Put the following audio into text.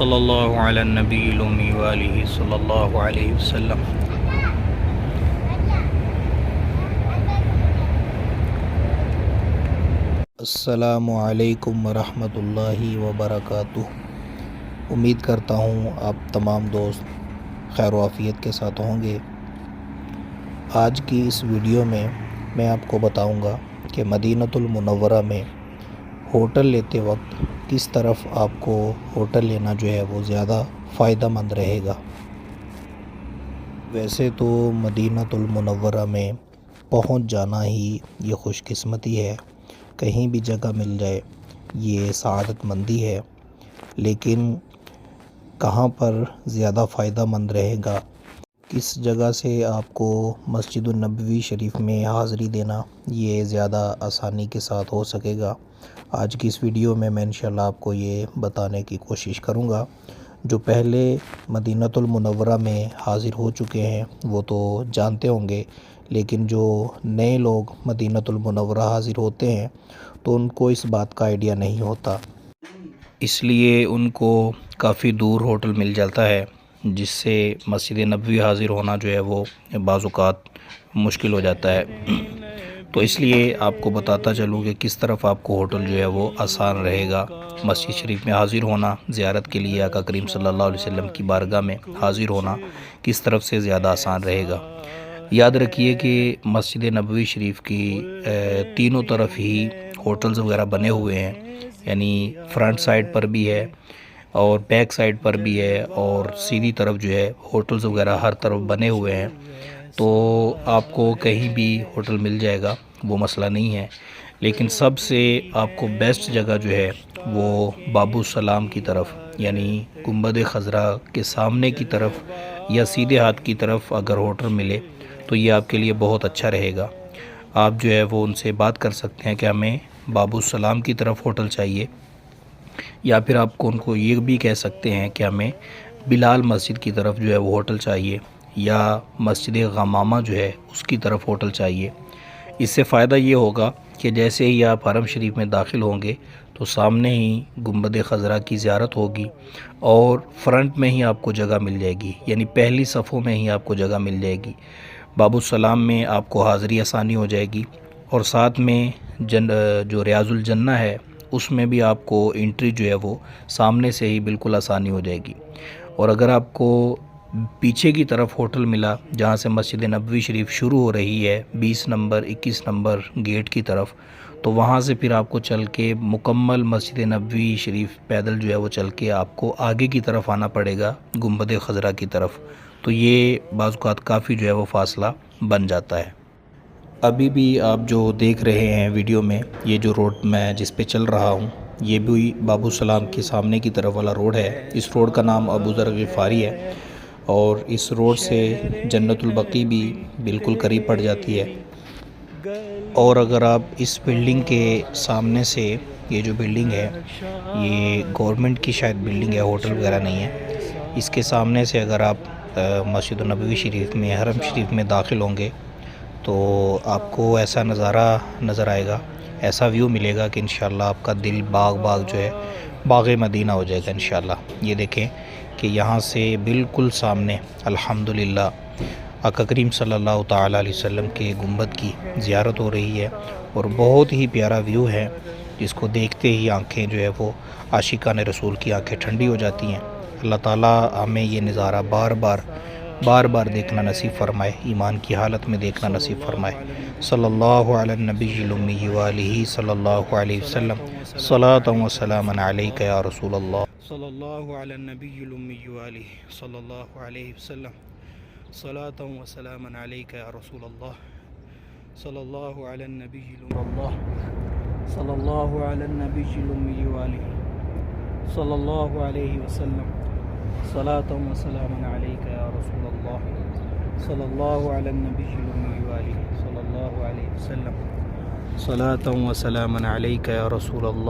सल्लल्लाहु अला नबील उम्मी व आलिहि सल्लल्लाहु अलैहि वसल्लम। अस्सलामु अलैकुम वरहमतुल्लाहि वबरकातुह। उम्मीद करता हूँ आप तमाम दोस्त खैर आफ़ियत के साथ होंगे। आज की इस वीडियो में मैं आपको बताऊंगा कि मदीनतुल मुनव्वरा में होटल लेते वक्त किस तरफ आपको होटल लेना जो है वो ज़्यादा फ़ायदेमंद रहेगा। वैसे तो मदीनतुल मुनव्वरा में पहुंच जाना ही ये खुशकिस्मती है, कहीं भी जगह मिल जाए ये सआदतमंदी है। लेकिन कहाँ पर ज़्यादा फ़ायदेमंद रहेगा, किस जगह से आपको मस्जिदुन नबवी शरीफ में हाज़िरी देना ये ज़्यादा आसानी के साथ हो सकेगा, आज की इस वीडियो में मैं इंशाल्लाह आपको ये बताने की कोशिश करूँगा। जो पहले मदीनतुल मुनव्वरा में हाज़िर हो चुके हैं वो तो जानते होंगे, लेकिन जो नए लोग मदीनतुल मुनव्वरा हाज़िर होते हैं तो उनको इस बात का आइडिया नहीं होता, इसलिए उनको काफ़ी दूर होटल मिल जाता है, जिससे मस्जिद नबवी हाज़िर होना जो है वो बाज़ औक़ात मुश्किल हो जाता है। तो इसलिए आपको बताता चलूँ कि किस तरफ आपको होटल जो है वो आसान रहेगा। मस्जिद शरीफ में हाज़िर होना, ज़ियारत के लिए आका करीम सल्लल्लाहु अलैहि वसल्लम की बारगाह में हाज़िर होना किस तरफ से ज़्यादा आसान रहेगा। याद रखिए कि मस्जिद नबवी शरीफ की तीनों तरफ ही होटल्स वगैरह बने हुए हैं, यानी फ्रंट साइड पर भी है और बैक साइड पर भी है और सीधी तरफ जो है होटल्स वगैरह हर तरफ बने हुए हैं। तो आपको कहीं भी होटल मिल जाएगा, वो मसला नहीं है। लेकिन सबसे आपको बेस्ट जगह जो है वो बाबू सलाम की तरफ, यानी गुंबद खज़रा के सामने की तरफ या सीधे हाथ की तरफ अगर होटल मिले तो ये आपके लिए बहुत अच्छा रहेगा। आप जो है वो उनसे बात कर सकते हैं कि हमें बाबू सलाम की तरफ होटल चाहिए, या फिर आपको उनको ये भी कह सकते हैं कि हमें बिलाल मस्जिद की तरफ जो है वो होटल चाहिए, या मस्जिद गमामा जो है उसकी तरफ होटल चाहिए। इससे फ़ायदा ये होगा कि जैसे ही आप हरम शरीफ में दाखिल होंगे तो सामने ही गुंबद खज़रा की ज़ियारत होगी और फ्रंट में ही आपको जगह मिल जाएगी, यानी पहली सफ़ों में ही आपको जगह मिल जाएगी। बाबू सलाम में आपको हाज़िरी आसानी हो जाएगी और साथ में जो रियाजुल जन्ना है उसमें भी आपको एंट्री जो है वो सामने से ही बिल्कुल आसानी हो जाएगी। और अगर आपको पीछे की तरफ होटल मिला जहाँ से मस्जिद नबवी शरीफ शुरू हो रही है 20 नंबर 21 नंबर गेट की तरफ, तो वहाँ से फिर आपको चल के मुकम्मल मस्जिद नबवी शरीफ पैदल जो है वो चल के आपको आगे की तरफ आना पड़ेगा गुंबद खज़रा की तरफ। तो ये बाज़ औक़ात काफ़ी जो है वो फ़ासला बन जाता है। अभी भी आप जो देख रहे हैं वीडियो में, ये जो रोड मैं जिस पे चल रहा हूँ ये भी बाबू सलाम के सामने की तरफ वाला रोड है। इस रोड का नाम अबू ज़र ग़िफ़ारी है और इस रोड से जन्नतुल बकी भी बिल्कुल करीब पड़ जाती है। और अगर आप इस बिल्डिंग के सामने से, ये जो बिल्डिंग है ये गवर्नमेंट की शायद बिल्डिंग है, होटल वगैरह नहीं है, इसके सामने से अगर आप मस्जिद नबवी शरीफ में हरम शरीफ में दाखिल होंगे तो आपको ऐसा नज़ारा नज़र आएगा, ऐसा व्यू मिलेगा कि इंशाल्लाह आपका दिल बाग बाग जो है बाग़े मदीना हो जाएगा इंशाल्लाह। ये देखें कि यहाँ से बिल्कुल सामने अल्हम्दुलिल्लाह आका करीम सल्लल्लाहु ताला अलैहि वसल्लम के गुंबद की ज़ियारत हो रही है और बहुत ही प्यारा व्यू है, जिसको देखते ही आँखें जो है वो आशिकान रसूल की आँखें ठंडी हो जाती हैं। अल्लाह ताला हमें ये नज़ारा बार बार देखना नसीब फ़रमाए, ईमान की हालत में देखना नसीब फ़रमाए। सल्लल्लाहु अला नबिय्यिल उम्मी व आलिहि सल्लल्लाहु अलैहि वसल्लम। सलातन व सलामन अलैका या रसूल अल्लाह। सल्लल्लाहु अला नबिय्यिल उम्मी व आलिहि सल्लल्लाहु अलैहि वसल्लम। सलातन व सलामन अलैका या रसूल अल्लाह। सल्लल्लाहु अला नबिय्यिल उम्मी सल्लल्लाहु अला नबिय्यिल उम्मी व आलिहि सल्लल्लाहु अलैहि वसल्लम। सलातन व सलामन अलैका या रसूल अल्लाह। सल्लल्लाहु अला नबिय्यिल उम्मी व आलिहि सल्लल्लाहु अलैहि वसल्लम। सलातन व सलामन अलैका या रसूल अल्लाह।